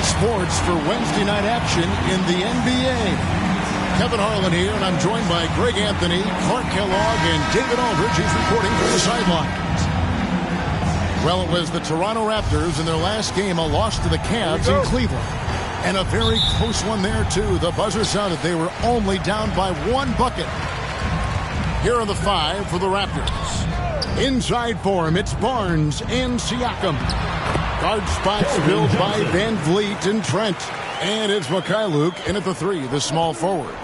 sports for Wednesday night action in the NBA. Kevin Harlan here, and I'm joined by Greg Anthony, Clark Kellogg, and David Aldridge, who's reporting from the sidelines. Well, it was the Toronto Raptors in their last game, a loss to the Cavs in Cleveland. And a very close one there, too. The buzzer sounded. They were only down by 1 bucket. Here are the 5 for the Raptors. Inside for him, it's Barnes and Siakam. Guard spots filled by Van Vliet and Trent. And it's MyLeague in at the 3, the small forward.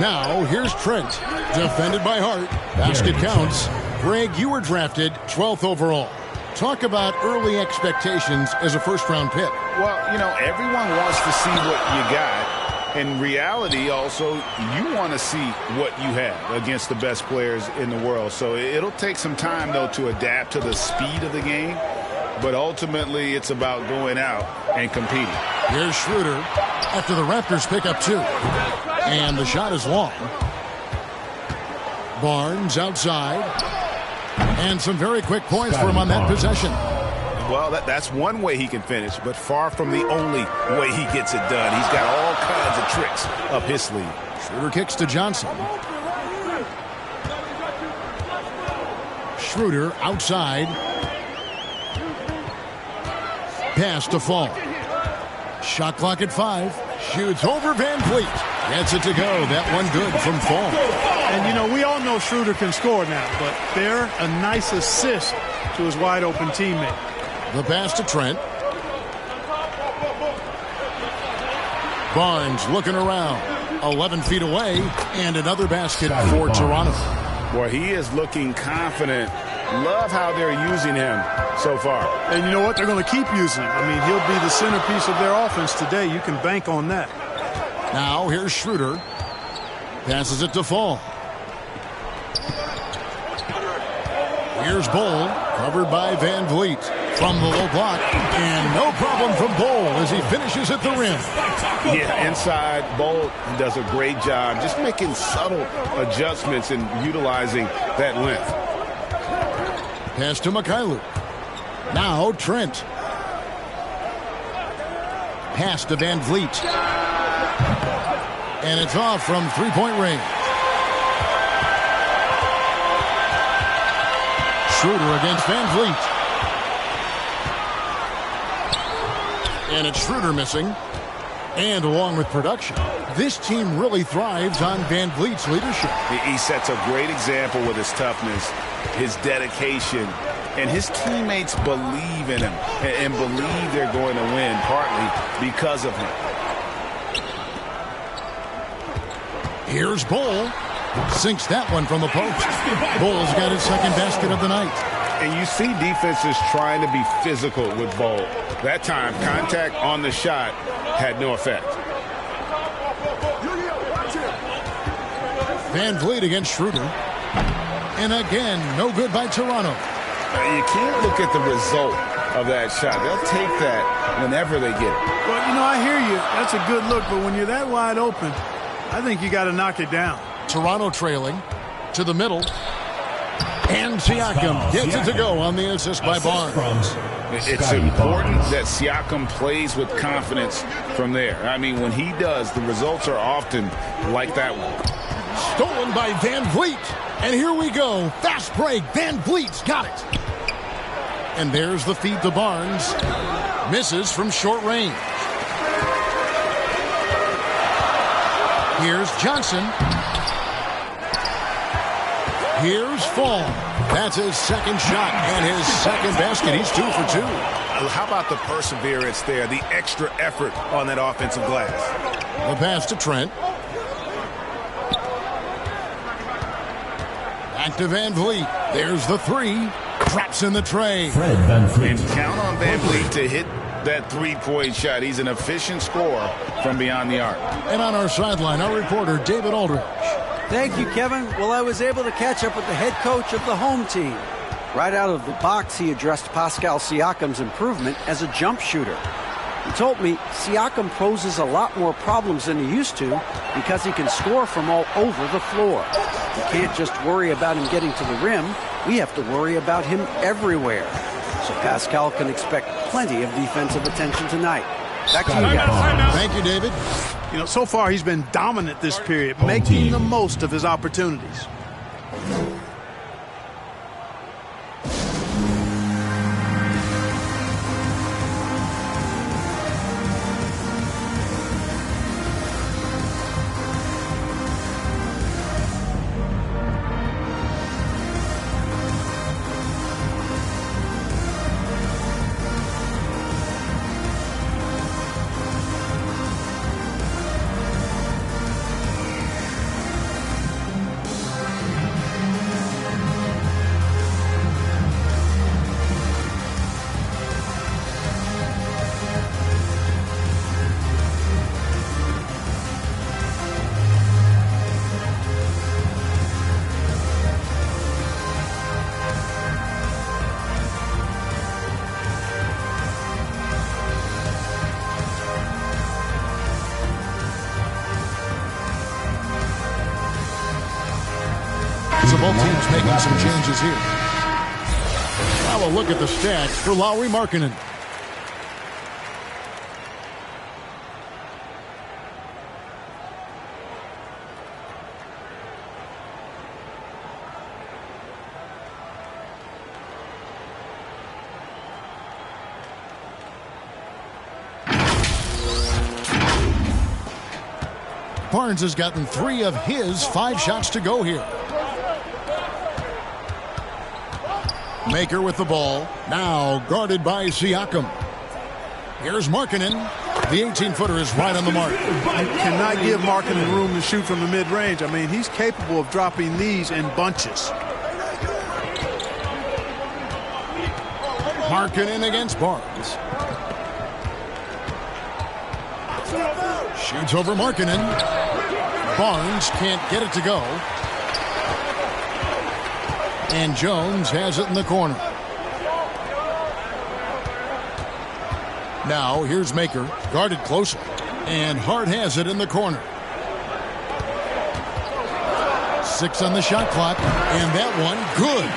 Now, here's Trent. Defended by Hart. Basket counts. Greg, you were drafted 12th overall. Talk about early expectations as a first-round pick. Well, you know, everyone wants to see what you got. In reality, also, you want to see what you have against the best players in the world. So it'll take some time, though, to adapt to the speed of the game. But ultimately, it's about going out and competing. Here's Schroeder after the Raptors pick up 2. And the shot is long. Barnes outside. And some very quick points for him on that possession. Well, that's one way he can finish, but far from the only way he gets it done. He's got all kinds of tricks up his sleeve. Schroeder kicks to Johnson. Schroeder outside. Pass to Fall. Shot clock at 5. Shoots over Van Vliet. Gets it to go. That one good from Fall. And, you know, we all know Schroeder can score now, but they're a nice assist to his wide-open teammate. The pass to Trent. Barnes looking around. 11 feet away. And another basket for Toronto. Boy, he is looking confident. Love how they're using him so far. And you know what? They're going to keep using him. I mean, he'll be the centerpiece of their offense today. You can bank on that. Now here's Schroeder. Passes it to Fall. Here's Bull. Covered by Van Vliet. From the low block. And no problem from Bull as he finishes at the rim. Yeah, inside, Bull does a great job just making subtle adjustments and utilizing that length. Pass to MyLeague. Now Trent. Pass to Van Vliet. And it's off from three-point range. Schroeder against Van Vliet. And it's Schroeder missing. And along with production, this team really thrives on Van Vliet's leadership. He sets a great example with his toughness, his dedication, and his teammates believe in him and believe they're going to win, partly because of him. Here's Bull. Sinks that one from the post. Bull's got his second basket of the night. And you see defenses trying to be physical with Bull. That time, contact on the shot had no effect. Van Vliet against Schroeder. And again, no good by Toronto. You can't look at the result of that shot. They'll take that whenever they get it. Well, you know, I hear you. That's a good look. But when you're that wide open, I think you got to knock it down. Toronto trailing to the middle. And Siakam gets it to go on the assist by Barnes. It's important that Siakam plays with confidence from there. I mean, when he does, the results are often like that one. Stolen by Van Vliet. And here we go. Fast break. Van Vliet's got it. And there's the feed to Barnes. Misses from short range. Here's Johnson. Here's Fall. That's his second shot and his second basket. He's 2 for 2. How about the perseverance there, the extra effort on that offensive glass? The pass to Trent. Back to Van Vliet. There's the 3. Drops in the tray. And count on Van Vliet to hit that three-point shot. He's an efficient scorer from beyond the arc. And on our sideline, our reporter, David Aldridge. Thank you, Kevin. Well, I was able to catch up with the head coach of the home team. Right out of the box, he addressed Pascal Siakam's improvement as a jump shooter. He told me Siakam poses a lot more problems than he used to because he can score from all over the floor. We can't just worry about him getting to the rim. We have to worry about him everywhere. So Pascal can expect plenty of defensive attention tonight. Back to you guys. Thank you, David. You know, so far he's been dominant this period, making the most of his opportunities. So both teams making some changes here. Now a look at the stats for Lauri Markkanen. Barnes has gotten 3 of his 5 shots to go here. Maker with the ball. Now guarded by Siakam. Here's Markkanen. The 18-footer is right on the mark. You cannot give Markkanen room to shoot from the mid-range. I mean, he's capable of dropping these in bunches. Markkanen against Barnes. Shoots over Markkanen. Barnes can't get it to go. And Jones has it in the corner. Now here's Maker, guarded closer. And Hart has it in the corner. 6 on the shot clock. And that one, good.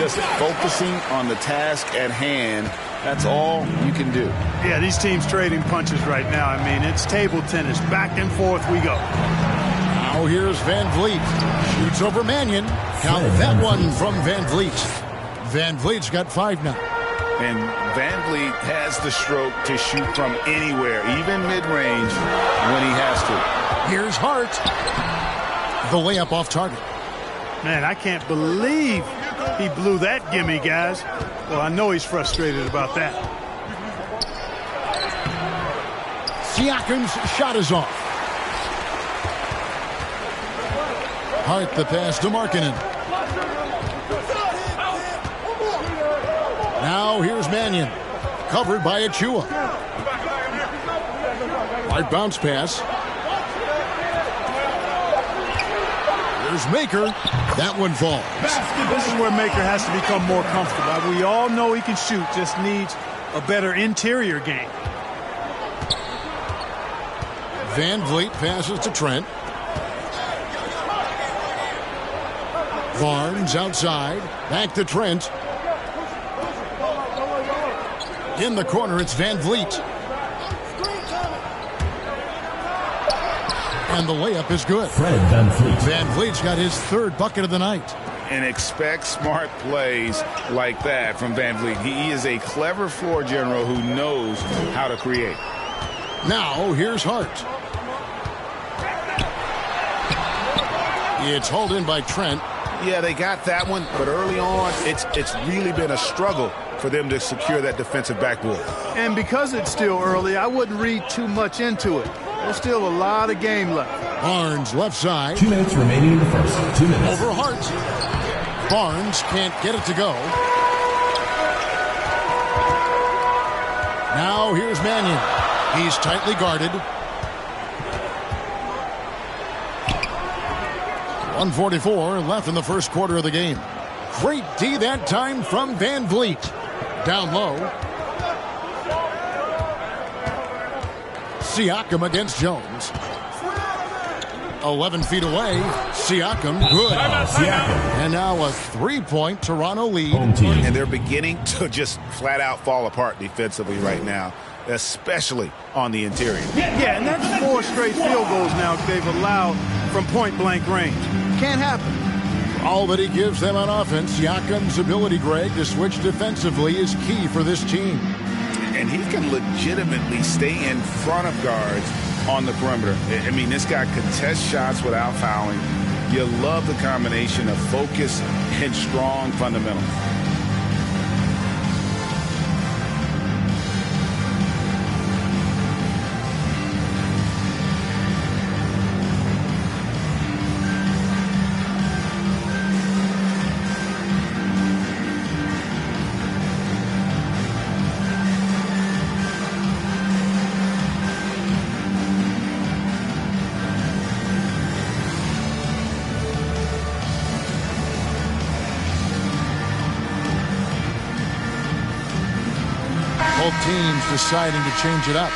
Just focusing on the task at hand. That's all you can do. Yeah, these teams trading punches right now. I mean, it's table tennis. Back and forth we go. Now here's Van Vliet. Shoots over Mannion. Count that one from Van Vliet. Van Vliet's got 5 now. And Van Vliet has the stroke to shoot from anywhere, even mid-range, when he has to. Here's Hart. The layup off target. Man, I can't believe he blew that gimme, guys. Well, I know he's frustrated about that. Siakam's shot is off. Hart the pass to Markkanen. Now here's Mannion. Covered by Achua. Hart bounce pass. Here's Maker. That one falls. This is where Maker has to become more comfortable. We all know he can shoot, just needs a better interior game. Van Vliet passes to Trent. Barnes outside. Back to Trent. In the corner, it's Van Vliet. And the layup is good. Fred Van Vliet. Van Vliet's got his 3rd bucket of the night. And expect smart plays like that from Van Vliet. He is a clever floor general who knows how to create. Now, here's Hart. It's hauled in by Trent. Yeah, they got that one, but early on, it's really been a struggle for them to secure that defensive backboard. And because it's still early, I wouldn't read too much into it. There's still a lot of game left. Barnes left side. 2 minutes remaining in the first. 2 minutes. Over Hart. Barnes can't get it to go. Now here's Mannion. He's tightly guarded. 1:44 left in the first quarter of the game. Great D that time from Van Vliet. Down low. Siakam against Jones. 11 feet away. Siakam, good. Siakam. And now a 3-point Toronto lead. Home team. And they're beginning to just flat out fall apart defensively right now, especially on the interior. Yeah, and that's 4 straight field goals now they've allowed from point-blank range. Can't happen. All that he gives them on offense, Siakam's ability, Greg, to switch defensively is key for this team. And he can legitimately stay in front of guards on the perimeter. I mean, this guy contests shots without fouling. You love the combination of focus and strong fundamentals. Both teams deciding to change it up.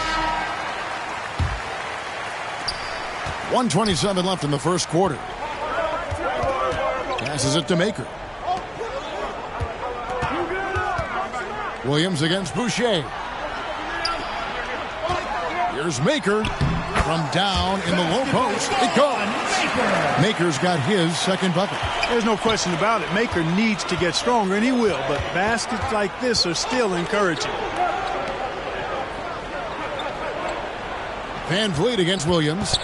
1:27 left in the first quarter. Passes it to Maker. Williams against Boucher. Here's Maker from down in the low post. It goes. Maker's got his second bucket. There's no question about it. Maker needs to get stronger, and he will. But baskets like this are still encouraging. Van Vliet against Williams.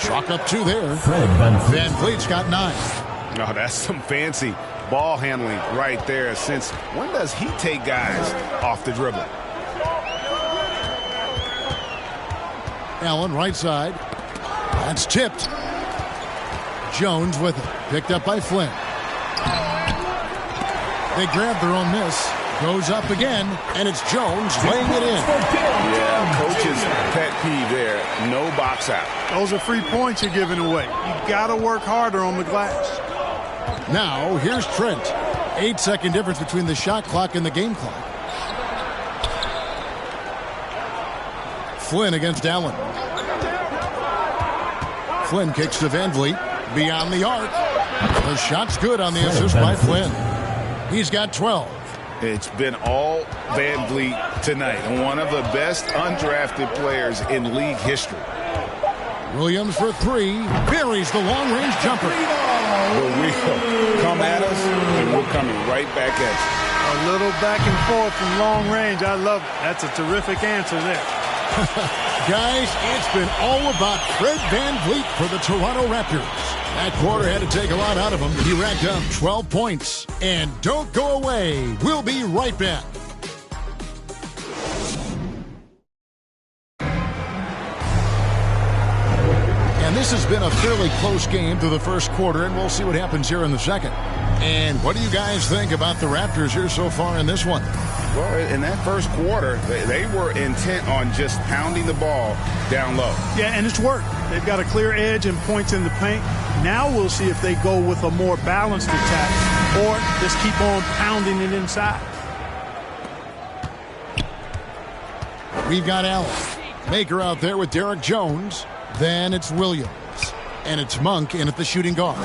Chalk up 2 there. Fred VanVleet. Van Vliet's got 9. No, that's some fancy ball handling right there. Since when does he take guys off the dribble? Allen right side. That's tipped. Jones with it. Picked up by Flynn. They grab their own miss. Goes up again, and it's Jones laying it in. Yeah, coach's pet peeve there. No box out. Those are free points you're giving away. You got to work harder on the glass. Now, here's Trent. 8-second difference between the shot clock and the game clock. Flynn against Allen. Flynn kicks to Van Vliet. Beyond the arc. The shot's good on the assist by Flynn. He's got 12. It's been all Van Vliet tonight. One of the best undrafted players in league history. Williams for 3. Buries the long-range jumper. But we'll come at us, and we're coming right back at you. A little back and forth from long range. I love it. That's a terrific answer there. Guys, it's been all about Fred Van Vliet for the Toronto Raptors. That quarter had to take a lot out of him. He racked up 12 points. And don't go away. We'll be right back. And this has been a fairly close game through the first quarter, and we'll see what happens here in the second. And what do you guys think about the Raptors here so far in this one? Well, in that first quarter, they were intent on just pounding the ball down low. Yeah, and it's worked. They've got a clear edge and points in the paint. Now we'll see if they go with a more balanced attack or just keep on pounding it inside. We've got Allen. Maker out there with Derek Jones. Then it's Williams. And it's Monk in at the shooting guard.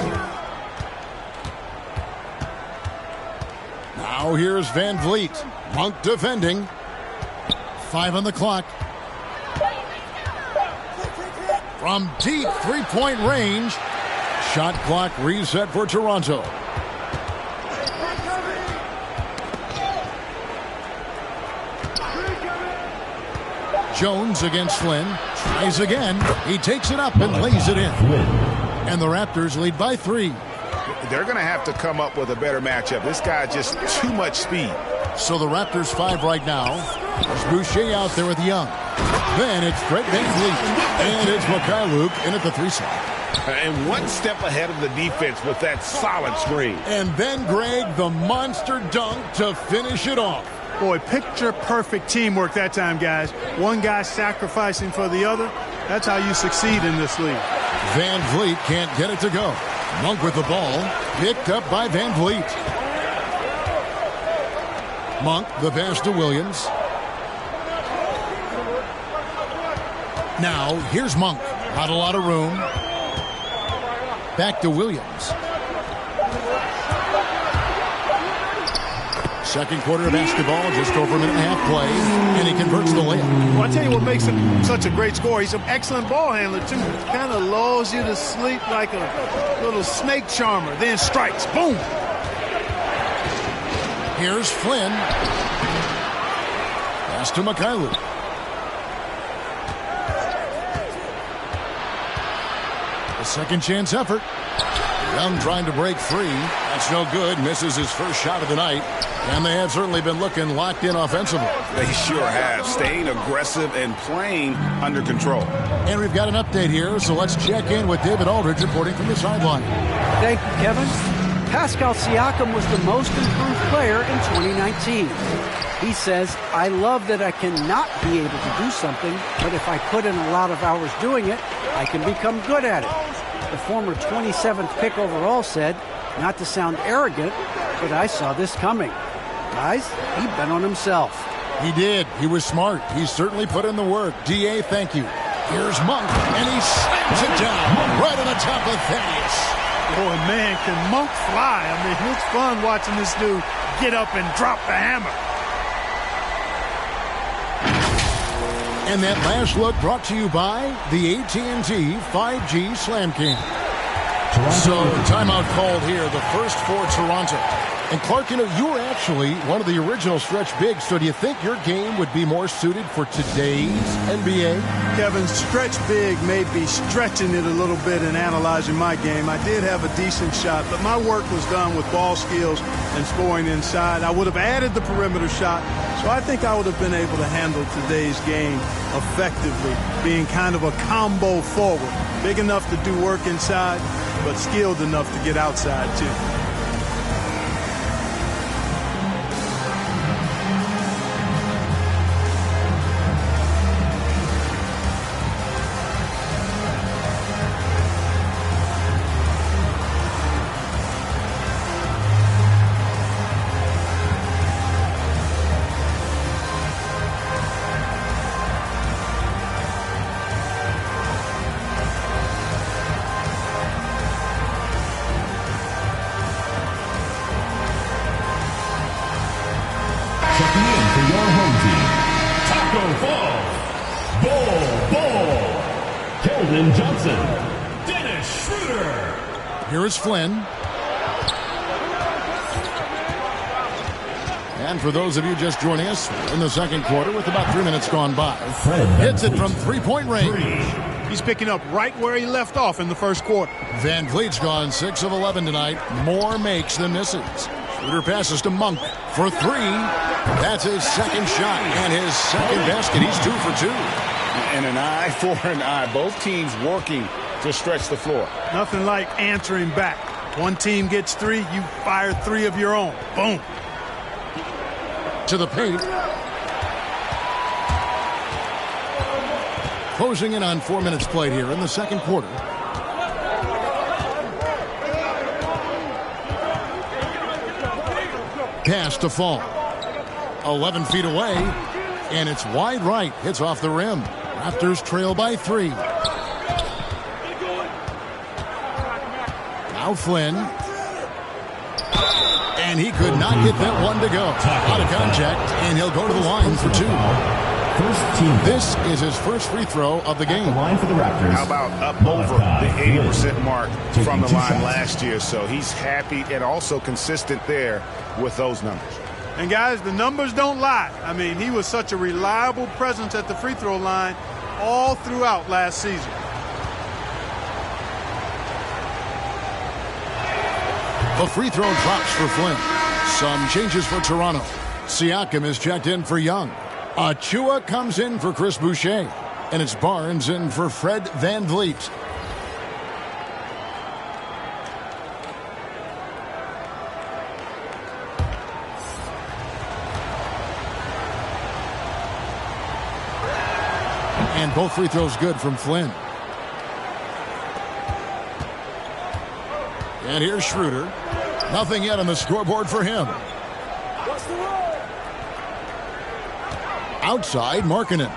Now here's Van Vliet. Monk defending. 5 on the clock. From deep three-point range. Shot clock reset for Toronto. Jones against Flynn. Tries again. He takes it up and lays it in. And the Raptors lead by 3. They're going to have to come up with a better matchup. This guy just too much speed. So the Raptors 5 right now. There's Boucher out there with Young. Then it's Fred VanVleet. And it's Mikhailuk in at the 3 slot. And one step ahead of the defense with that solid screen. And then, Greg, the monster dunk to finish it off. Boy, picture-perfect teamwork that time, guys. One guy sacrificing for the other. That's how you succeed in this league. Van Vliet can't get it to go. Monk with the ball. Picked up by Van Vliet. Monk, the pass to Williams. Now, here's Monk. Not a lot of room. Back to Williams. Second quarter of basketball, just over a minute and a half play, and he converts the layup. Well, I tell you what makes him such a great scorer. He's an excellent ball handler, too. Kind of lulls you to sleep like a little snake charmer, then strikes. Boom! Here's Flynn. Pass to Mikhailuk. A second chance effort. Young trying to break free. That's no good. Misses his first shot of the night. And they have certainly been looking locked in offensively. They sure have. Staying aggressive and playing under control. And we've got an update here, so let's check in with David Aldridge reporting from the sideline. Thank you, Kevin. Pascal Siakam was the most improved player in 2019. He says, I love that I cannot be able to do something, but if I put in a lot of hours doing it, I can become good at it. The former 27th pick overall said, not to sound arrogant, but I saw this coming. Guys, he bet on himself. He did. He was smart. He certainly put in the work. D.A., thank you. Here's Monk, and he slams it down right on the top of Thaddeus. Boy, man, can Monk fly. I mean, it's fun watching this dude get up and drop the hammer. And that last look brought to you by the AT&T 5G Slam King. So, timeout called here, the first for Toronto. And Clark, you know, you were actually one of the original stretch bigs, so do you think your game would be more suited for today's NBA? Kevin, stretch big may be stretching it a little bit and analyzing my game. I did have a decent shot, but my work was done with ball skills and scoring inside. I would have added the perimeter shot, so I think I would have been able to handle today's game effectively, being kind of a combo forward, big enough to do work inside, but skilled enough to get outside, too. Here is Flynn. And for those of you just joining us, in the second quarter with about 3 minutes gone by. Hits it from three-point range. He's picking up right where he left off in the first quarter. Van Vliet's gone 6 of 11 tonight. More makes than misses. Schroeder passes to Monk for 3. That's his second shot and his second basket. He's 2 for 2. And an eye for an eye. Both teams working to stretch the floor. Nothing like answering back. One team gets 3, you fire 3 of your own. Boom. To the paint. Closing in on 4 minutes played here in the second quarter. Pass to Fall. 11 feet away, and it's wide right. Hits off the rim. Raptors trail by 3. Now Flynn. And he could not get that one to go. Out of contact, and he'll go to the line for 2. First team. This is his first free throw of the game. The line for the Raptors. How about up over the 80% mark from the line last year? So he's happy and also consistent there with those numbers. And guys, the numbers don't lie. I mean, he was such a reliable presence at the free throw line all throughout last season. The free throw drops for Flynn. Some changes for Toronto. Siakam is checked in for Young. Achua comes in for Chris Boucher. And it's Barnes in for Fred Van Vliet. And both free throws good from Flynn. And here's Schroeder. Nothing yet on the scoreboard for him. Outside, Markkanen.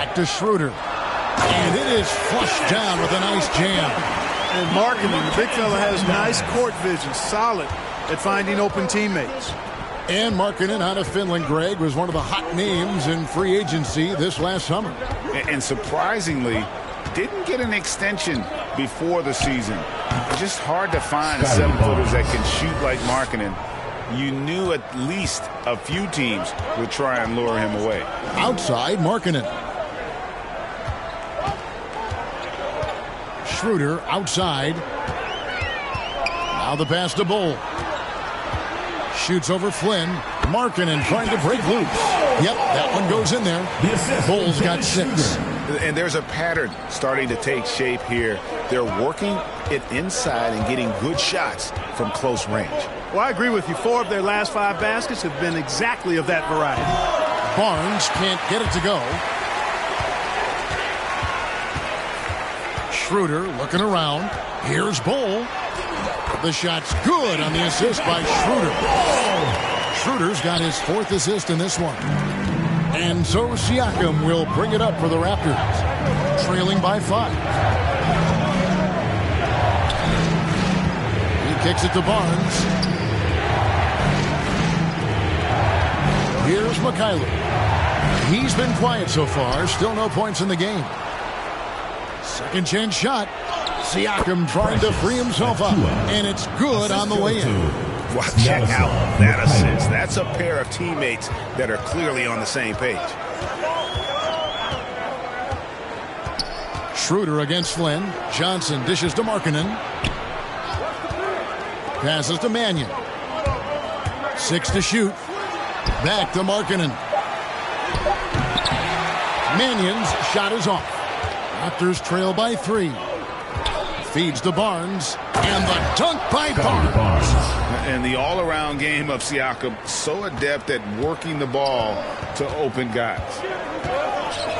Back to Schroeder. And it is flushed down with a nice jam. And Markkanen, the big fella, has nice court vision, solid at finding open teammates. And Markkanen out of Finland, Greg, was one of the hot names in free agency this last summer. And surprisingly, didn't get an extension before the season. It's just hard to find 7-footers that can shoot like Markkanen. You knew at least a few teams would try and lure him away. Outside, Markkanen. Schroeder outside. Now the pass to Bull. Shoots over Flynn. Markkanen trying to break loose. Yep, that one goes in there. Bull's got 6. And there's a pattern starting to take shape here. They're working it inside and getting good shots from close range. Well, I agree with you. 4 of their last 5 baskets have been exactly of that variety. Barnes can't get it to go. Schroeder looking around. Here's Bull. The shot's good on the assist by Schroeder. Schroeder's got his 4th assist in this one. And so Siakam will bring it up for the Raptors, trailing by 5. He kicks it to Barnes. Here's Mikhailuk. He's been quiet so far. Still no points in the game. Second chance shot. Siakam trying to free himself up. And it's good on the way in. Wow, check out that assist. That's a pair of teammates that are clearly on the same page. Schroeder against Flynn. Johnson dishes to Markkanen. Passes to Mannion. 6 to shoot. Back to Markkanen. Mannion's shot is off. Raptors trail by 3. Feeds to Barnes. And the dunk by Barnes. And the all-around game of Siakam, so adept at working the ball to open guys.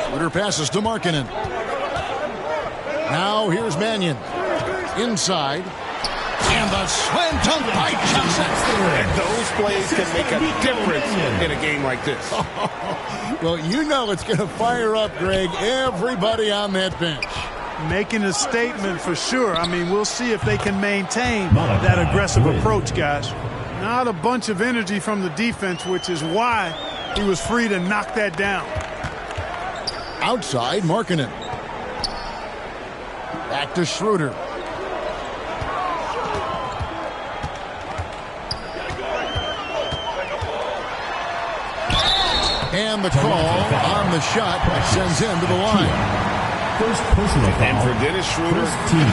Schroeder passes to Markkanen. Now here's Mannion. Inside. And the slam dunk by Johnson. And those plays can make a difference in a game like this. Well, you know it's going to fire up, Greg, everybody on that bench. Making a statement for sure. I mean, we'll see if they can maintain that aggressive approach, guys. Not a bunch of energy from the defense, which is why he was free to knock that down. Outside, Markkanen. Back to Schroeder. And the call on the shot sends him to the line. First personal foul. And for Dennis Schroeder,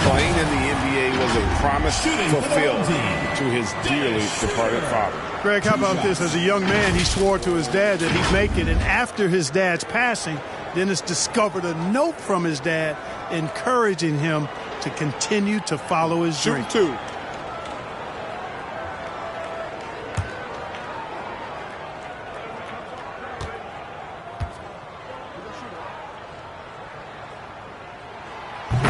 playing in the NBA was a promise fulfilled to his dearly departed father. Greg, how about this? As a young man, he swore to his dad that he'd make it. And after his dad's passing, Dennis discovered a note from his dad encouraging him to continue to follow his dream. Shoot 2.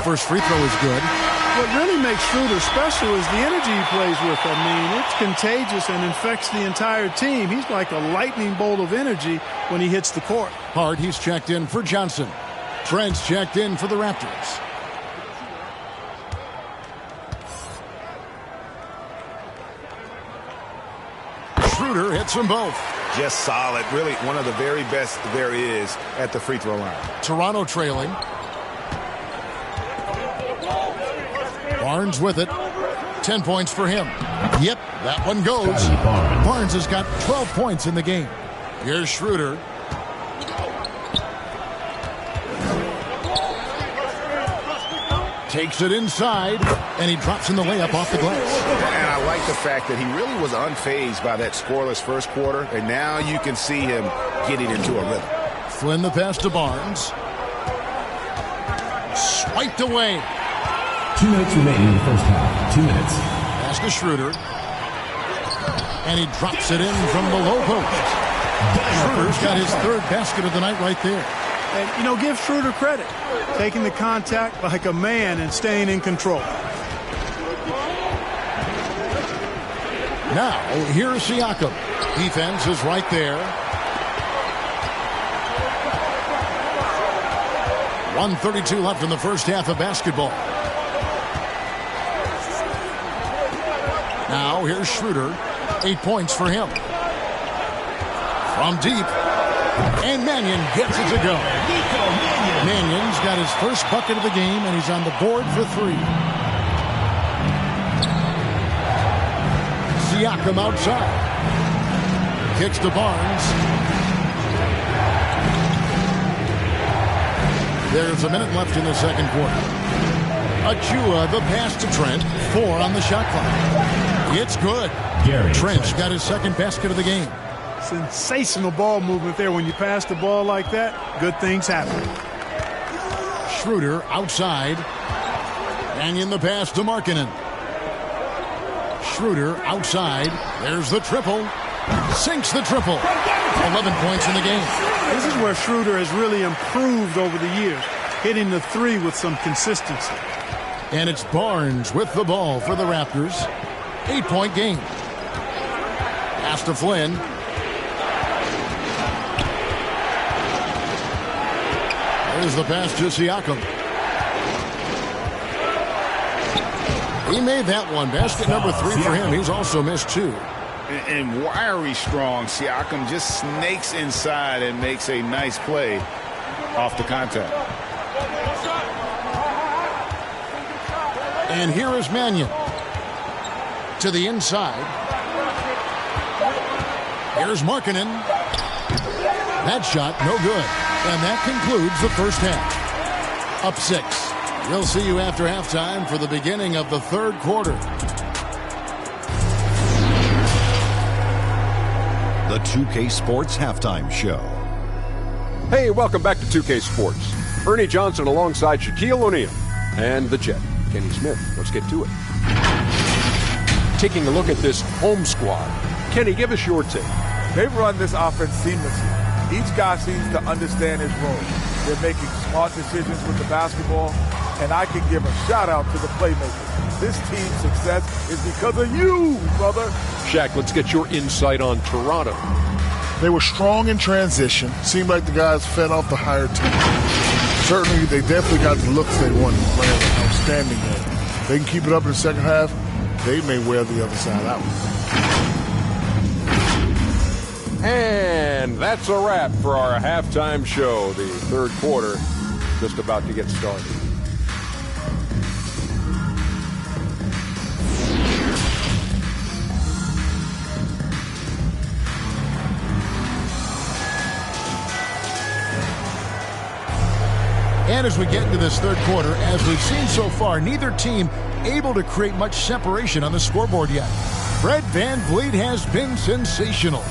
First free throw is good. What really makes Schroeder special is the energy he plays with. I mean, it's contagious and infects the entire team. He's like a lightning bolt of energy when he hits the court. Hard, he's checked in for Johnson. Trent's checked in for the Raptors. Schroeder hits them both. Just solid. Really one of the very best there is at the free throw line. Toronto trailing. Barnes with it. 10 points for him. Yep, that one goes. Barnes has got 12 points in the game. Here's Schroeder. Takes it inside, and he drops in the layup off the glass. And I like the fact that he really was unfazed by that scoreless first quarter, and now you can see him getting into a rhythm. Flynn the pass to Barnes. Swiped away. 2 minutes remaining in the first half. 2 minutes. Pass to Schroeder. And he drops it in from the low post. Schroeder's got his 3rd basket of the night right there. And, you know, give Schroeder credit. Taking the contact like a man and staying in control. Now, here's Siakam. Defense is right there. 1:32 left in the first half of basketball. Now here's Schroeder. 8 points for him. From deep. And Mannion gets it to go. Mannion's got his first bucket of the game, and he's on the board for 3. Siakam outside. Kicks to Barnes. There's a minute left in the second quarter. Achua, the pass to Trent. 4 on the shot clock. It's good. Trent's got his second basket of the game. Sensational ball movement there. When you pass the ball like that, good things happen. Schroeder outside. Mannion the pass to Markkanen. Schroeder outside. There's the triple. Sinks the triple. 11 points in the game. This is where Schroeder has really improved over the years, hitting the 3 with some consistency. And it's Barnes with the ball for the Raptors. 8-point game. Pass to Flynn. There's the pass to Siakam. He made that one. Basket number 3 for him. He's also missed 2. And wiry strong, Siakam just snakes inside and makes a nice play off the contact. And here is Mannion. To the inside. Here's Markkanen. That shot, no good. And that concludes the first half. Up 6. We'll see you after halftime for the beginning of the third quarter. The 2K Sports Halftime Show. Hey, welcome back to 2K Sports. Ernie Johnson alongside Shaquille O'Neal and the Jet, Kenny Smith. Let's get to it. Taking a look at this home squad. Kenny, give us your take. They run this offense seamlessly. Each guy seems to understand his role. They're making smart decisions with the basketball, and I can give a shout-out to the playmakers. This team's success is because of you, brother. Shaq, let's get your insight on Toronto. They were strong in transition. Seemed like the guys fed off the higher team. Certainly, they definitely got the looks they wanted, playing an outstanding game. They can keep it up in the second half, they may wear the other side out. And that's a wrap for our halftime show. The third quarter just about to get started. And as we get into this third quarter, as we've seen so far, neither team able to create much separation on the scoreboard yet. Fred VanVleet has been sensational.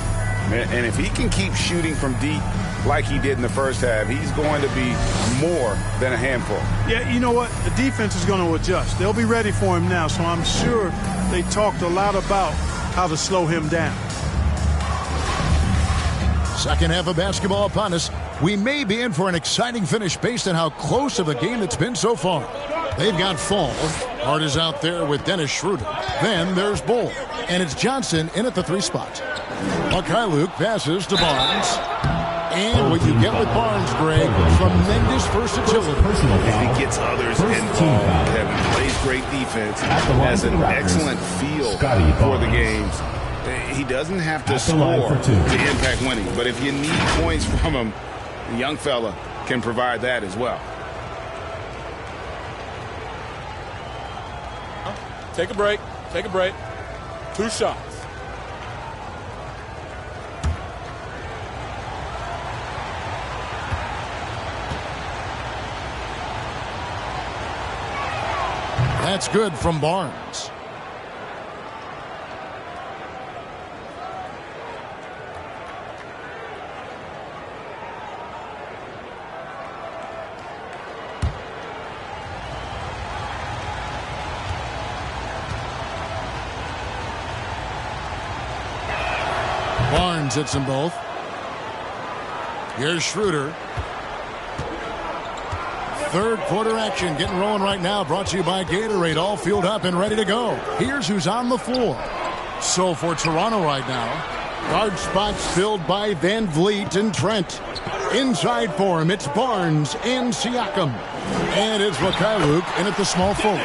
And if he can keep shooting from deep like he did in the first half, he's going to be more than a handful. Yeah, you know what? The defense is going to adjust. They'll be ready for him now, so I'm sure they talked a lot about how to slow him down. Second half of basketball upon us. We may be in for an exciting finish based on how close of a game it's been so far. They've got Fall. Hart is out there with Dennis Schroeder. Then there's Bull. And it's Johnson in at the 3 spot. Luke passes to Barnes. And what you get with Barnes, Greg, tremendous versatility. He gets others involved. Kevin plays great defense. Has an excellent feel for the games. He doesn't have to score to impact winning. But if you need points from him, the young fella can provide that as well. Take a break. Take a break. 2 shots. That's good from Barnes. Barnes hits them both. Here's Schroeder. Third quarter action getting rolling right now, brought to you by Gatorade, all fueled up and ready to go. Here's who's on the floor. So for Toronto right now, guard spots filled by VanVleet and Trent. Inside for him, it's Barnes and Siakam. And it's Mikhailuk in at the small forward.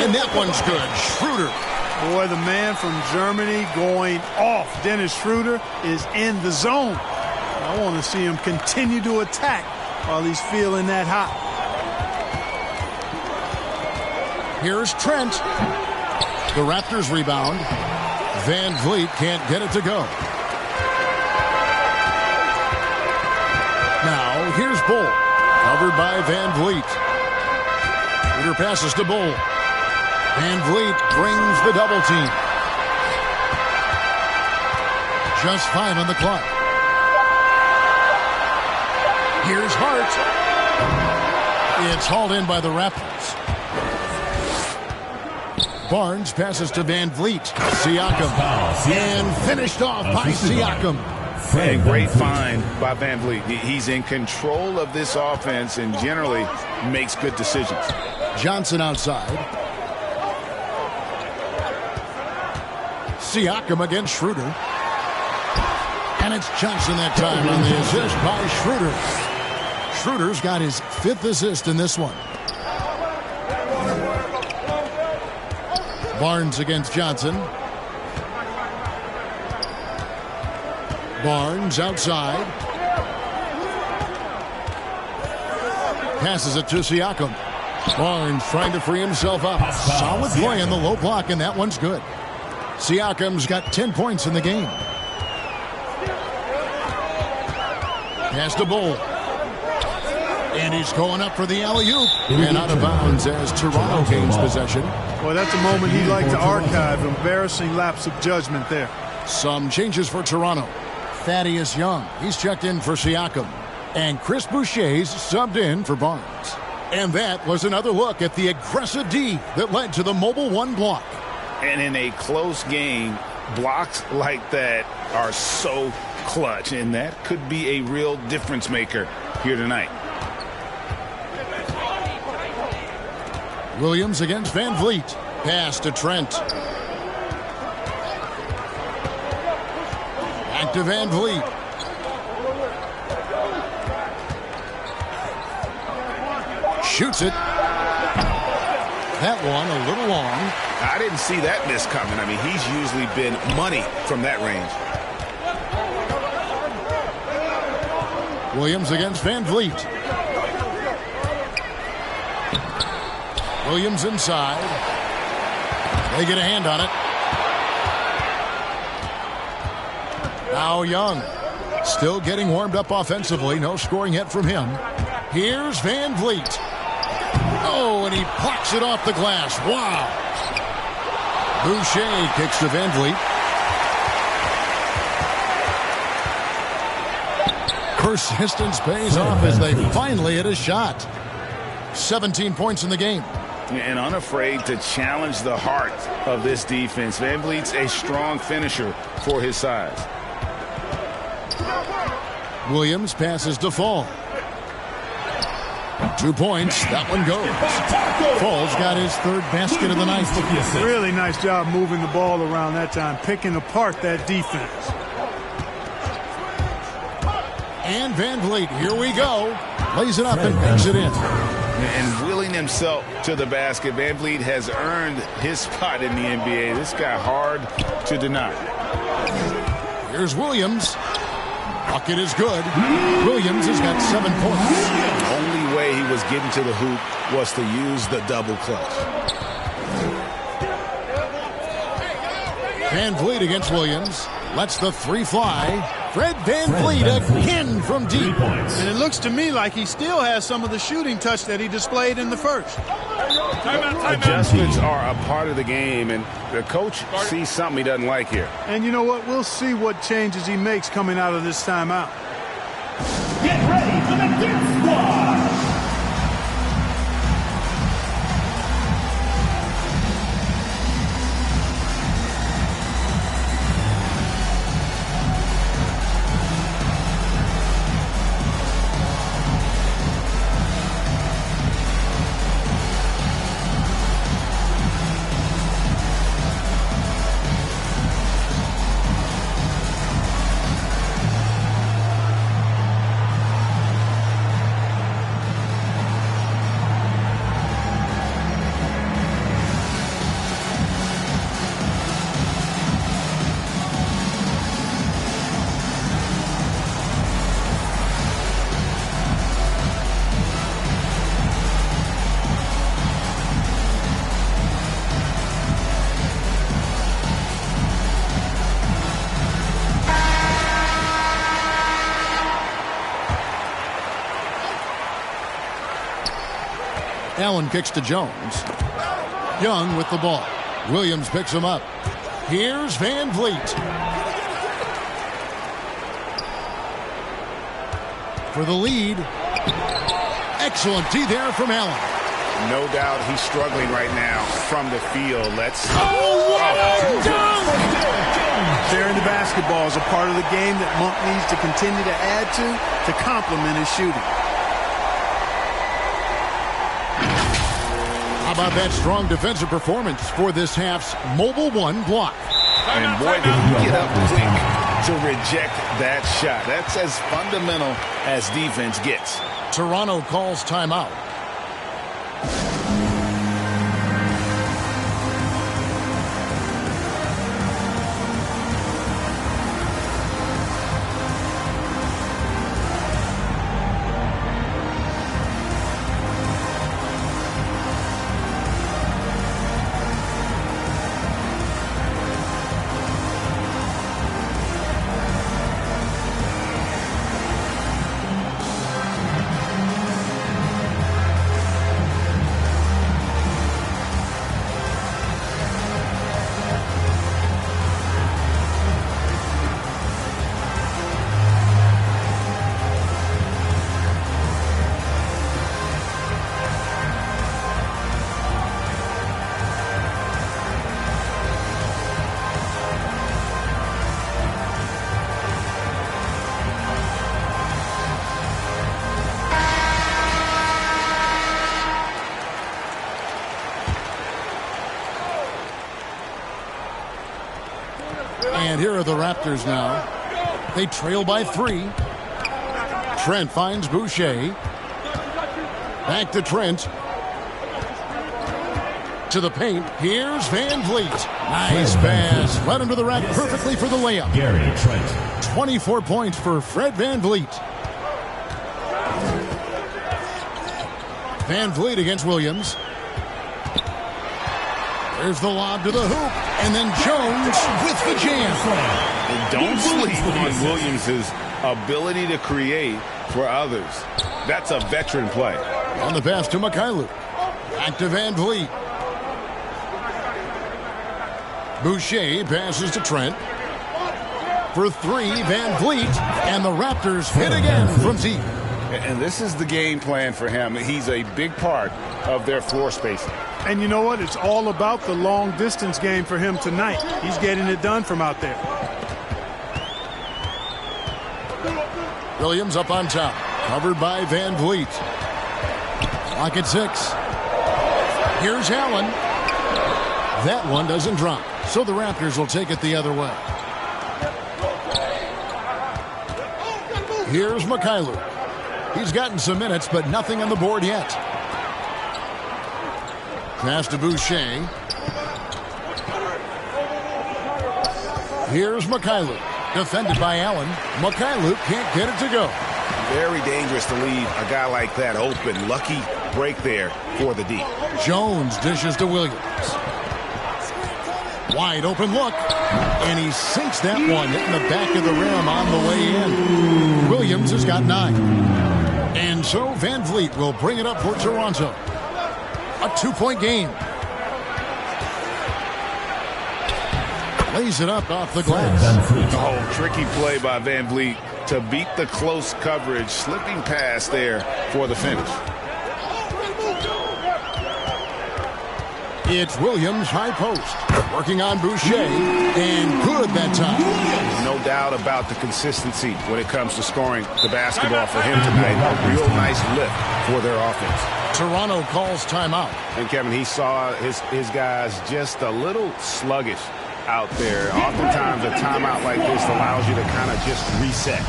And that one's good. Schroeder. Boy, the man from Germany going off. Dennis Schroeder is in the zone. I want to see him continue to attack while he's feeling that hot. Here's Trent. The Raptors rebound. Van Vliet can't get it to go. Now, here's Bull. Covered by Van Vliet. Peter passes to Bull. Van Vliet brings the double team. Just 5 on the clock. Here's Hart. It's hauled in by the Raptors. Barnes passes to Van Vliet. Siakam. And finished off by Siakam. A great find by Van Vliet. He's in control of this offense and generally makes good decisions. Johnson outside. Siakam against Schroeder. And it's Johnson that time on the assist by Schroeder. Schroeder's got his 5th assist in this one. Barnes against Johnson. Barnes outside. Passes it to Siakam. Barnes trying to free himself up. Solid play on the low block, and that one's good. Siakam's got 10 points in the game. Pass to Bull. And he's going up for the alley-oop. And out of bounds as Toronto gains possession. Well, that's a moment he'd like to archive. Embarrassing lapse of judgment there. Some changes for Toronto. Thaddeus Young, he's checked in for Siakam. And Chris Boucher's subbed in for Barnes. And that was another look at the aggressive D that led to the Mobile 1 block. And in a close game, blocks like that are so clutch. And that could be a real difference maker here tonight. Williams against Van Vliet. Pass to Trent. Back to Van Vliet. Shoots it. That one a little long. I didn't see that miss coming. I mean, he's usually been money from that range. Williams against Van Vliet. Williams inside. They get a hand on it. Now Young. Still getting warmed up offensively. No scoring yet from him. Here's Van Vliet. Oh, and he plucks it off the glass. Wow. Boucher kicks to Van Vliet. Persistence pays off as they finally hit a shot. 17 points in the game. And unafraid to challenge the heart of this defense. Van Vliet's a strong finisher for his size. Williams passes to Fall. 2 points. That one goes. Fall's got his 3rd basket of the night. Really nice job moving the ball around that time, picking apart that defense. And Van Vliet, here we go. Lays it up and bangs it in. And willing himself to the basket, Van Vliet has earned his spot in the NBA. This guy hard to deny. Here's Williams. Bucket is good. Williams has got 7 points. The only way he was getting to the hoop was to use the double clutch. Van Vliet against Williams. Lets the 3 fly. Fred Van Vliet again from deep. And it looks to me like he still has some of the shooting touch that he displayed in the first. Adjustments are a part of the game, and the coach sees something he doesn't like here. And you know what? We'll see what changes he makes coming out of this timeout. Get ready for the Get Squad. Allen kicks to Jones. Young with the ball. Williams picks him up. Here's Van Vliet. For the lead. Excellent D there from Allen. No doubt he's struggling right now from the field. Let's... Sharing the basketball is a part of the game that Monk needs to continue to add to complement his shooting. How about that strong defensive performance for this half's Mobile One block? And boy, did he get up quick to reject that shot. That's as fundamental as defense gets. Toronto calls timeout. And here are the Raptors now. They trail by 3. Trent finds Boucher. Back to Trent. To the paint. Here's Van Vliet. Nice pass. Led him to the rack perfectly for the layup. Gary Trent. 24 points for Fred Van Vliet. Van Vliet against Williams. There's the lob to the hoop. And then Jones with the jam. And don't sleep on Williams' ability to create for others. That's a veteran play. On the pass to Mikhailuk. Back to Van Vliet. Boucher passes to Trent. For 3, Van Vliet. And the Raptors hit again from deep. And this is the game plan for him. He's a big part of their floor spacing. And you know what? It's all about the long distance game for him tonight. He's getting it done from out there. Williams up on top. Covered by Van Vliet. Clock at 6. Here's Allen. That one doesn't drop. So the Raptors will take it the other way. Here's Mikhailuk. He's gotten some minutes, but nothing on the board yet. Pass to Boucher. Here's Mikhailuk. Defended by Allen. Mikhailuk can't get it to go. Very dangerous to leave a guy like that open. Lucky break there for the D. Jones dishes to Williams. Wide open look. And he sinks that one, hitting the back of the rim on the way in. Williams has got 9. And so Van Vliet will bring it up for Toronto. A 2-point game. Lays it up off the glass. Oh, tricky play by Van Vliet to beat the close coverage. Slipping past there for the finish. It's Williams high post. Working on Boucher. And good that time. No doubt about the consistency when it comes to scoring the basketball for him tonight. A real nice lift for their offense. Toronto calls timeout. And Kevin, he saw his guys just a little sluggish out there. Oftentimes a timeout like this allows you to kind of just reset.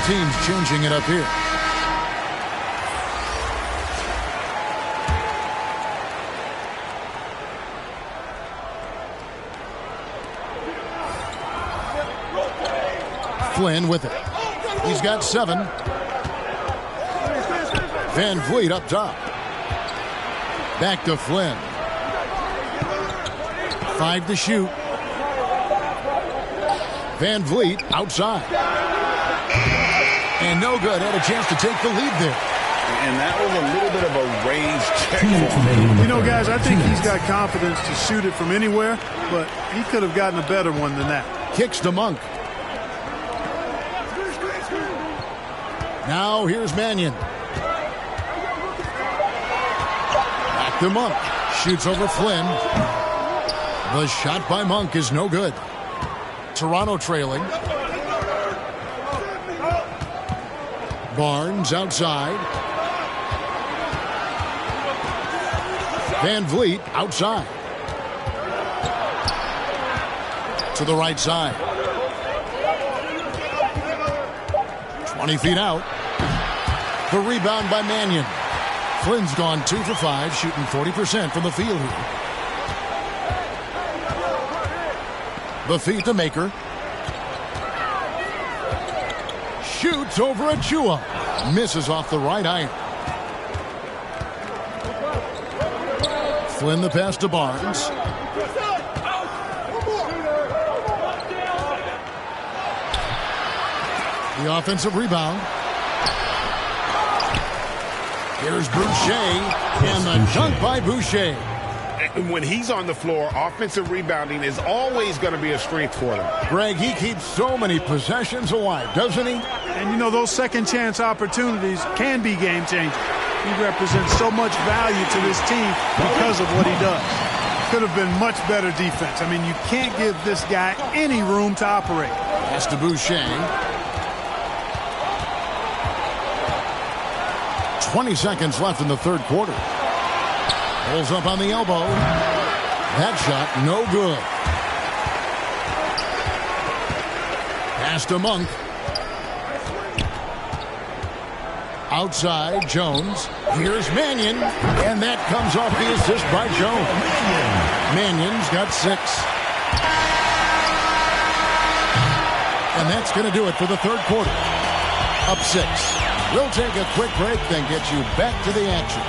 Both teams changing it up here. Flynn with it. He's got 7. Van Vliet up top. Back to Flynn. 5 to shoot. Van Vliet outside. And no good. Had a chance to take the lead there. And that was a little bit of a range check for him. You know, guys, I think he's got confidence to shoot it from anywhere, but he could have gotten a better one than that. Kicks to Monk. Now here's Mannion. Back to Monk. Shoots over Flynn. The shot by Monk is no good. Toronto trailing. Barnes outside. Van Vliet outside. To the right side. 20 feet out. The rebound by Mannion. Flynn's gone 2 for 5, shooting 40% from the field here. The feed to Maker. Shoots over Achua. Misses off the right iron. Flynn the pass to Barnes. The offensive rebound. Here's Boucher, and the dunk by Boucher. When he's on the floor, offensive rebounding is always going to be a strength for them. Greg, he keeps so many possessions alive, doesn't he? And, you know, those second chance opportunities can be game changing. He represents so much value to this team because of what he does. Could have been much better defense. I mean, you can't give this guy any room to operate. Pass to Boucher. 20 seconds left in the third quarter. Pulls up on the elbow. That shot, no good. Pass to Monk. Outside, Jones. Here's Mannion. And that comes off the assist by Jones. Mannion's got 6. And that's going to do it for the third quarter. Up 6. We'll take a quick break, then get you back to the action.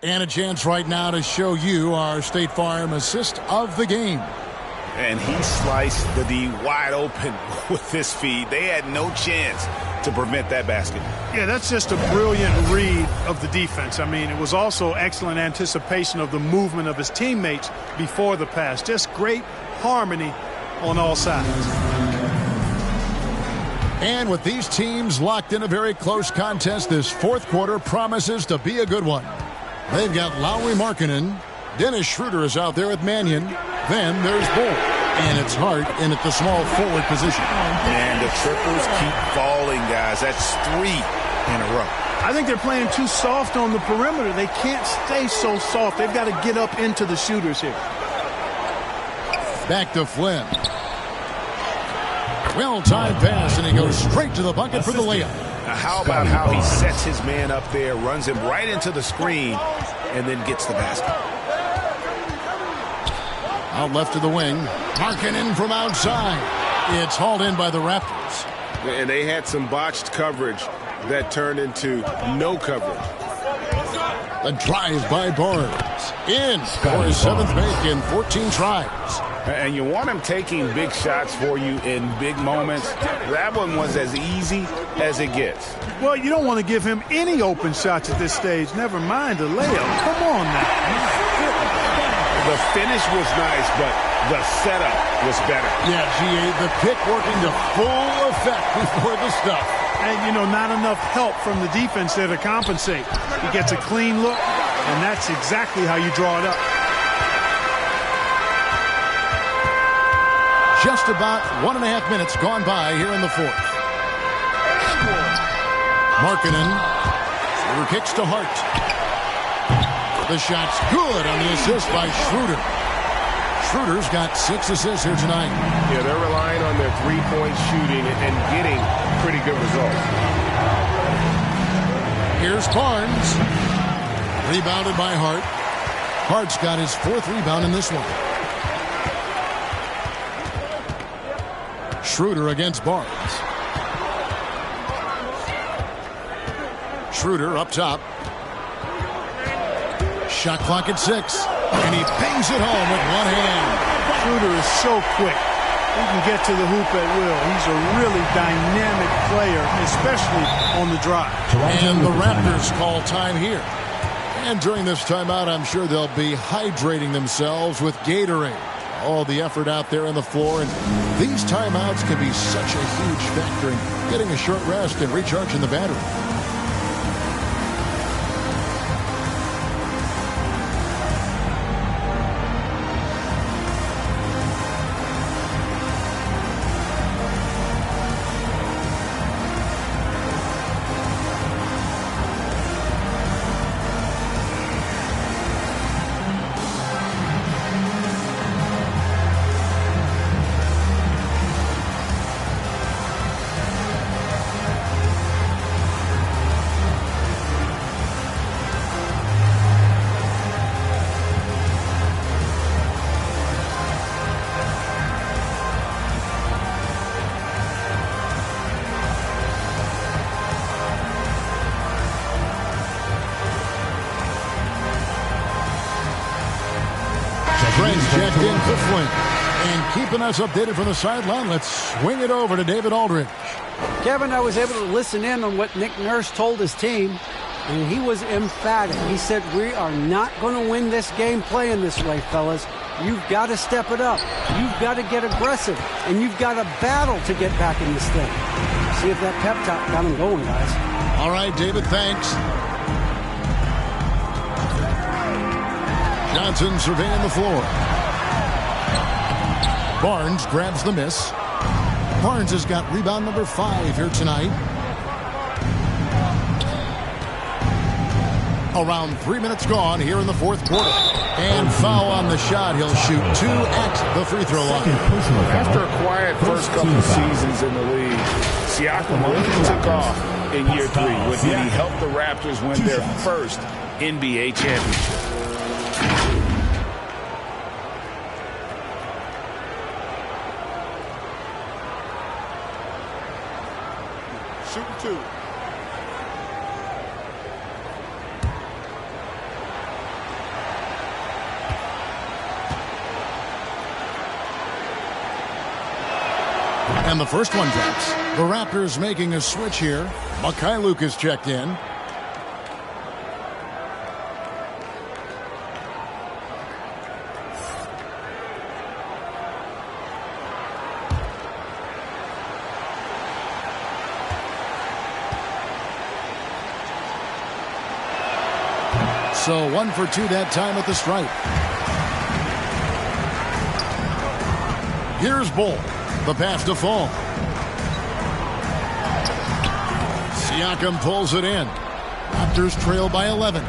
And a chance right now to show you our State Farm assist of the game. And he sliced the D wide open with this feed. They had no chance to prevent that basket. Yeah, that's just a brilliant read of the defense. I mean, it was also excellent anticipation of the movement of his teammates before the pass. Just great harmony on all sides. And with these teams locked in a very close contest, this fourth quarter promises to be a good one. They've got Lowry Markkanen. Dennis Schroeder is out there with Mannion. Then there's Bull. And it's Hart in at the small forward position. And the triples keep falling, guys. That's 3 in a row. I think they're playing too soft on the perimeter. They can't stay so soft. They've got to get up into the shooters here. Back to Flynn. Well-timed pass, and he goes straight to the bucket for the layup. Now how about how he sets his man up there, runs him right into the screen, and then gets the basket. Out left to the wing. Markkanen from outside. It's hauled in by the Raptors. And they had some botched coverage that turned into no coverage. The drive by Barnes. In for his 7th make in 14 tries. And you want him taking big shots for you in big moments. That one was as easy as it gets. Well, you don't want to give him any open shots at this stage. Never mind a layup. Come on now. The finish was nice, but the setup was better. Yeah, GA, the pick working to full effect before the stuff. And, you know, not enough help from the defense there to compensate. He gets a clean look, and that's exactly how you draw it up. Just about 1.5 minutes gone by here in the fourth. Markkanen. Over kicks to Hart. The shot's good on the assist by Schroeder. Schroeder's got 6 assists here tonight. Yeah, they're relying on their three-point shooting and getting pretty good results. Here's Barnes. Rebounded by Hart. Hart's got his 4th rebound in this one. Schroeder against Barnes. Schroeder up top. Shot clock at 6. And he bangs it home with one hand. Schroeder is so quick. He can get to the hoop at will. He's a really dynamic player, especially on the drive. And the Raptors call time here. And during this timeout, I'm sure they'll be hydrating themselves with Gatorade. All the effort out there on the floor. And these timeouts can be such a huge factor in getting a short rest and recharging the battery. Friends checked in for Flint. And keeping us updated from the sideline, let's swing it over to David Aldridge. Kevin, I was able to listen in on what Nick Nurse told his team, and he was emphatic. He said, we are not going to win this game playing this way, fellas. You've got to step it up. You've got to get aggressive, and you've got to battle to get back in this thing. See if that pep talk got him going, guys. All right, David, thanks. Johnson surveying the floor. Barnes grabs the miss. Barnes has got rebound number 5 here tonight. Around 3 minutes gone here in the fourth quarter. And foul on the shot. He'll shoot 2 at the free throw line. After a quiet first couple of seasons in the league, Siakam really took off in year 3 when he helped the Raptors win their first NBA championship. Shooting 2. And the first one drops. The Raptors making a switch here. Mikhailuk is checked in. So 1 for 2 that time at the stripe. Here's Bull. The pass to Fall. Siakam pulls it in. Raptors trail by 11.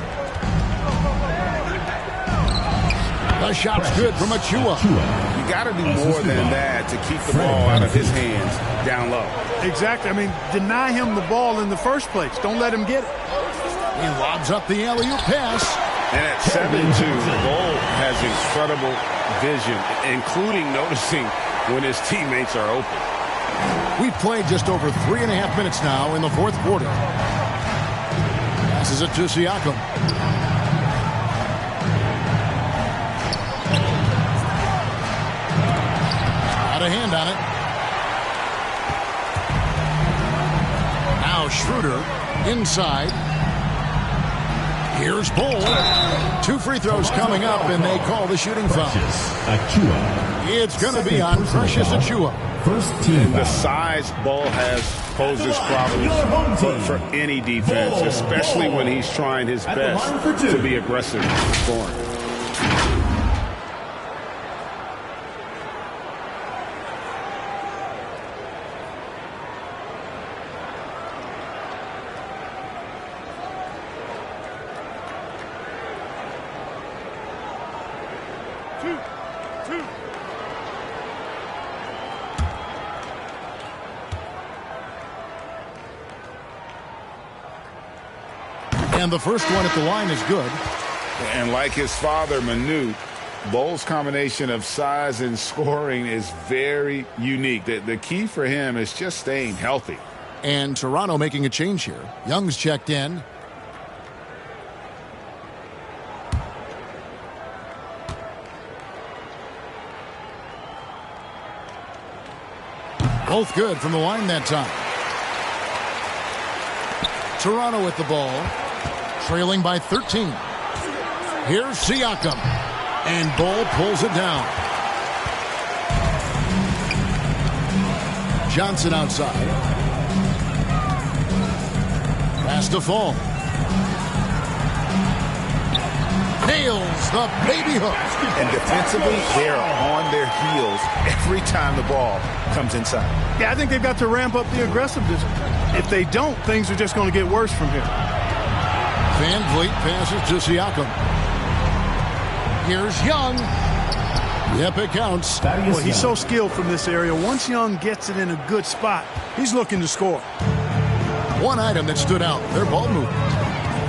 The shot's good from Achua. You got to do more than that to keep the ball out of his hands down low. Exactly. I mean, deny him the ball in the first place. Don't let him get it. He lobs up the alley-oop pass. And at 7'2", Bull has incredible vision, including noticing when his teammates are open. We've played just over 3.5 minutes now in the fourth quarter. Passes it to Siakam. Got a hand on it. Now Schroeder inside. Here's Bull. 2 free throws coming up, and they call the shooting foul. It's going to be on Precious Achua. First team. The size Bull has poses problems for any defense, especially when he's trying his best to be aggressive scoring. And the first one at the line is good. And like his father, Manu, Bowles' combination of size and scoring is very unique. The key for him is just staying healthy. And Toronto making a change here. Young's checked in. Both good from the line that time. Toronto with the ball, trailing by 13. Here's Siakam, and Ball pulls it down. Johnson outside. Pass to Fall. Nails the baby hook. And defensively, they are on their heels every time the ball comes inside. Yeah, I think they've got to ramp up the aggressiveness. If they don't, things are just going to get worse from here. Van Vliet passes to Siakam. Here's Young. Yep, it counts. Well, he's so skilled from this area. Once Young gets it in a good spot, he's looking to score. One item that stood out, their ball movement.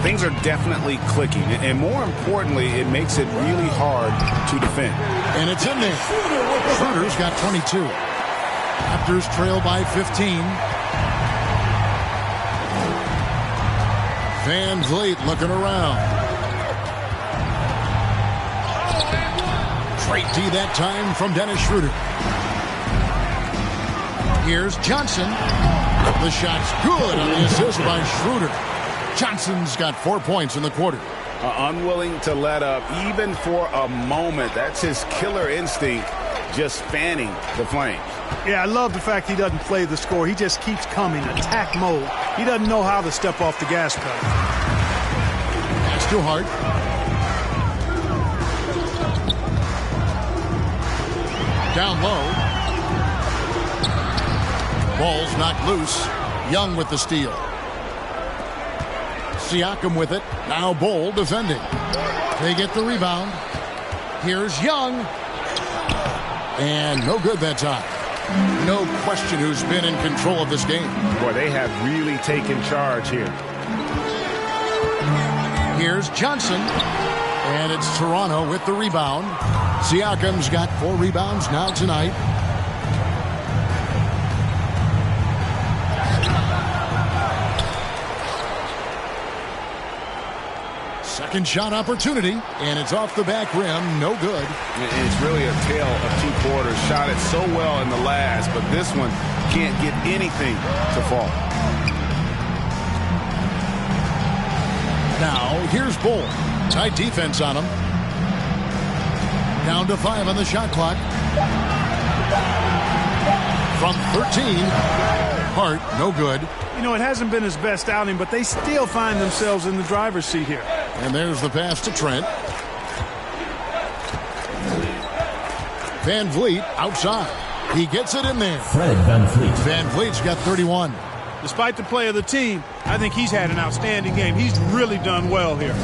Things are definitely clicking, and more importantly, it makes it really hard to defend. And it's in there. Schroeder's got 22. Raptors trail by 15. Van Vliet looking around. Great D that time from Dennis Schroeder. Here's Johnson. The shot's good on the assist by Schroeder. Johnson's got 4 points in the quarter. Unwilling to let up even for a moment. That's his killer instinct, just fanning the flames. Yeah, I love the fact he doesn't play the score. He just keeps coming, attack mode. He doesn't know how to step off the gas pedal. That's too hard. Down low. Ball's knocked loose. Young with the steal. Siakam with it. Now Bol defending. They get the rebound. Here's Young. And no good that time. No question who's been in control of this game. Boy, they have really taken charge here. Here's Johnson. And it's Toronto with the rebound. Siakam's got 4 rebounds now tonight. Second shot opportunity, and it's off the back rim. No good. It's really a tale of 2 quarters. Shot it so well in the last, but this one can't get anything to fall. Now, here's Bol. Tight defense on him. Down to 5 on the shot clock. From 13. Hart, no good. You know, it hasn't been his best outing, but they still find themselves in the driver's seat here. And there's the pass to Trent. Van Vliet outside. He gets it in there. Fred Van Vliet. Van Vliet's got 31. Despite the play of the team, I think he's had an outstanding game. He's really done well here.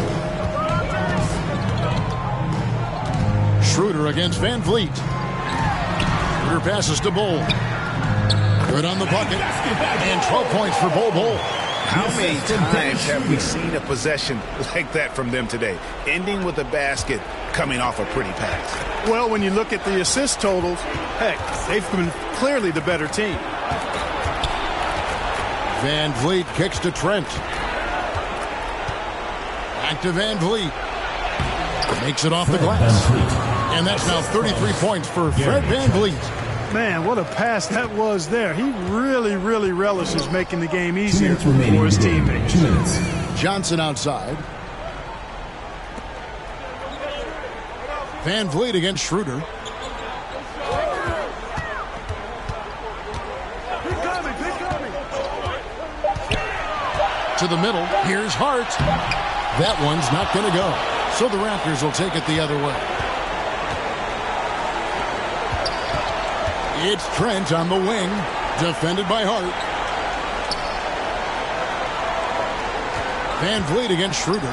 Schroeder against Van Vliet. Schroeder passes to Bol. Good on the bucket. And 12 points for Bol. How many times have we seen a possession like that from them today? Ending with a basket, coming off a pretty pass. Well, when you look at the assist totals, heck, they've been clearly the better team. Van Vliet kicks to Trent. Back to Van Vliet. Makes it off the glass. And that's now 33 points for Fred Van Vliet. Man, what a pass that was there. He really, really relishes making the game easier for his teammates. 2 minutes. Johnson outside. Van Vliet against Schroeder. To the middle. Here's Hart. That one's not going to go. So the Raptors will take it the other way. It's Trent on the wing, defended by Hart. Van Vliet against Schroeder.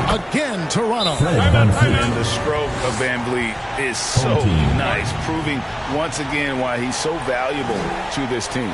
Again, Toronto. And the stroke of Van Vliet is so nice, proving once again why he's so valuable to this team.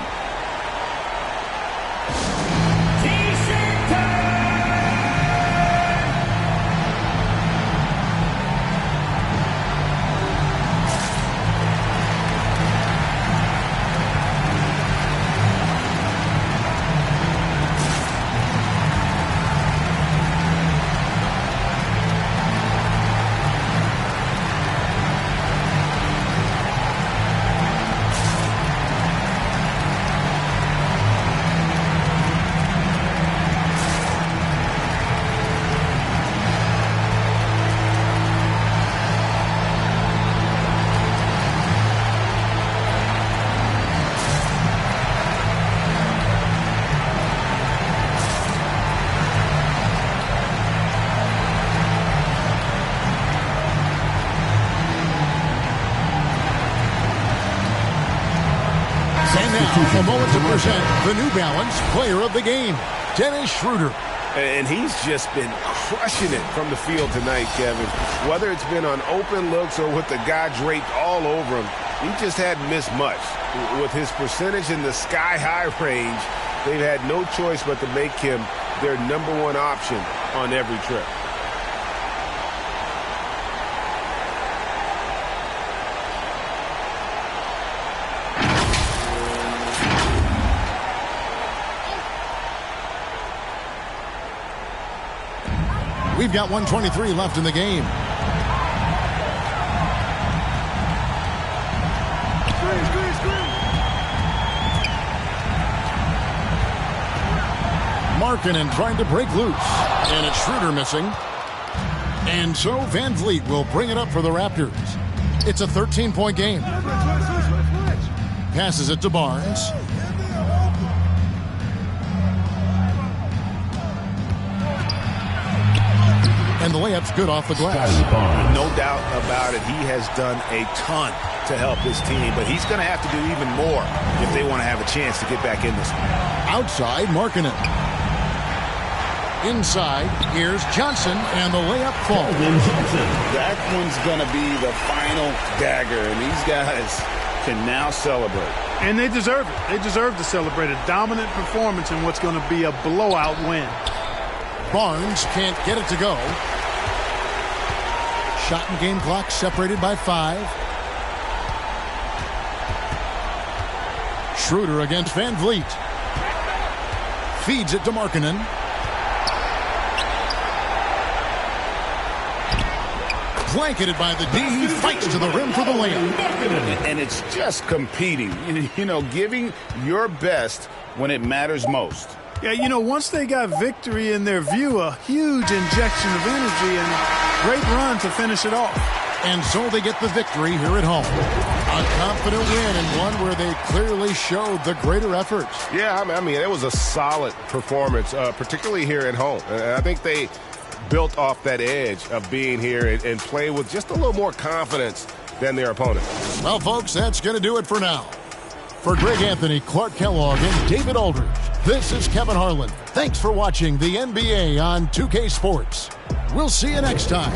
A moment to present the New Balance Player of the Game, Dennis Schroeder. And he's just been crushing it from the field tonight, Kevin. Whether it's been on open looks or with the guy draped all over him, he just hadn't missed much. With his percentage in the sky-high range, they've had no choice but to make him their #1 option on every trip. We've got 1:23 left in the game. Markkanen trying to break loose. And it's Schroeder missing. And so Van Vliet will bring it up for the Raptors. It's a 13-point game. Passes it to Barnes. And the layup's good off the glass. No doubt about it. He has done a ton to help his team, but he's going to have to do even more if they want to have a chance to get back in this one. Outside, Markkanen. Inside, here's Johnson, and the layup falls. That one's going to be the final dagger, and these guys can now celebrate. And they deserve it. They deserve to celebrate a dominant performance in what's going to be a blowout win. Barnes can't get it to go. Shot and game clock separated by 5. Schroeder against Van Vliet. Feeds it to Markkanen. Blanketed by the D. He fights to the rim for the layup. And it's just competing. You know, giving your best when it matters most. Yeah, you know, once they got victory in their view, a huge injection of energy and great run to finish it off. And so they get the victory here at home. A confident win and one where they clearly showed the greater effort. Yeah, I mean, it was a solid performance, particularly here at home. I think they built off that edge of being here and play with just a little more confidence than their opponent. Well, folks, that's going to do it for now. For Greg Anthony, Clark Kellogg, and David Aldridge, this is Kevin Harlan. Thanks for watching the NBA on 2K Sports. We'll see you next time.